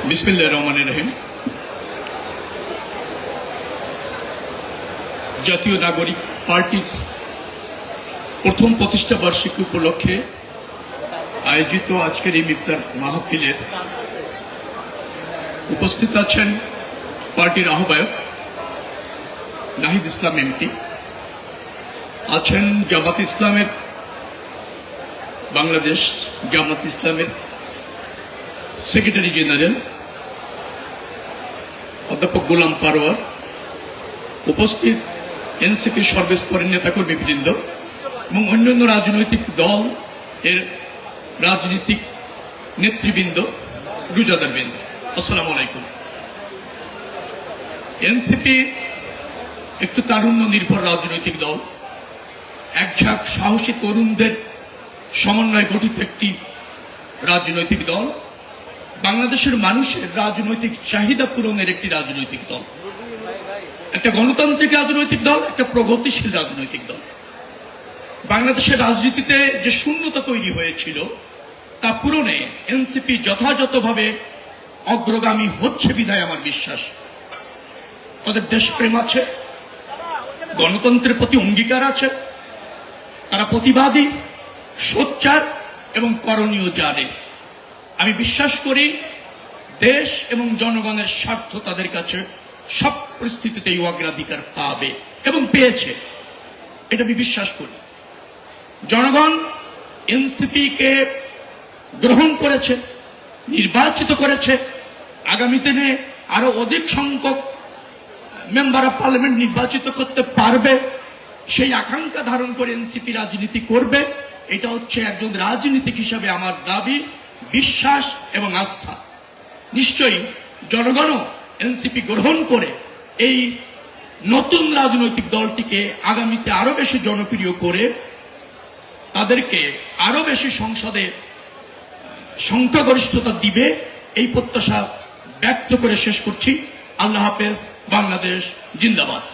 বিসমিল্লাহির রহমানির রহিম। জাতীয় নাগরিক পার্টির প্রথম প্রতিষ্ঠা বার্ষিকী উপলক্ষে আয়োজিত আজকের এই ইফতার মাহফিলের উপস্থিত আছেন পার্টির আহ্বায়ক নাহিদ ইসলাম এমপি, আছেন জামাত ইসলামের বাংলাদেশ জামাত ইসলামের সেক্রেটারি জেনারেল অধ্যাপক গোলাম পারোয়ার, উপস্থিত এনসিপির সর্বস্তরের নেতাকর্মীবৃন্দ এবং অন্যান্য রাজনৈতিক দল এর রাজনৈতিক নেতৃবৃন্দ, রোজাদারবৃন্দ, আসসালামু আলাইকুম। এনসিপি একটু তারুণ্য নির্ভর রাজনৈতিক দল, একঝাঁক সাহসী তরুণদের সমন্বয়ে গঠিত একটি রাজনৈতিক দল, বাংলাদেশের মানুষের রাজনৈতিক চাহিদা পূরণের একটি রাজনৈতিক দল, একটা গণতান্ত্রিক রাজনৈতিক দল, একটা প্রগতিশীল রাজনৈতিক দল। বাংলাদেশের রাজনীতিতে যে শূন্যতা তৈরি হয়েছিল তা পূরণে এনসিপি যথাযথভাবে অগ্রগামী হচ্ছে বিধায় আমার বিশ্বাস। তাদের দেশপ্রেম আছে, গণতন্ত্রের প্রতি অঙ্গীকার আছে, তারা প্রতিবাদী, সোচ্চার এবং করণীয় জানে। আমি বিশ্বাস করি দেশ এবং জনগণের স্বার্থ তাদের কাছে সব পরিস্থিতিতেই অগ্রাধিকার পাবে এবং পেয়েছে, এটা আমি বিশ্বাস করি। জনগণ এনসিপিকে গ্রহণ করেছে, নির্বাচিত করেছে, আগামী দিনে আরো অধিক সংখ্যক মেম্বার অব পার্লামেন্ট নির্বাচিত করতে পারবে, সেই আকাঙ্ক্ষা ধারণ করে এনসিপি রাজনীতি করবে। এটা হচ্ছে একজন রাজনীতিক হিসাবে আমার দাবি, বিশ্বাস এবং আস্থা। নিশ্চয়ই জনগণও এনসিপি গ্রহণ করে এই নতুন রাজনৈতিক দলটিকে আগামীতে আরো বেশি জনপ্রিয় করে তাদেরকে আরো বেশি সংসদে সংখ্যাগরিষ্ঠতা দিবে, এই প্রত্যাশা ব্যক্ত করে শেষ করছি। আল্লাহ হাফেজ। বাংলাদেশ জিন্দাবাদ।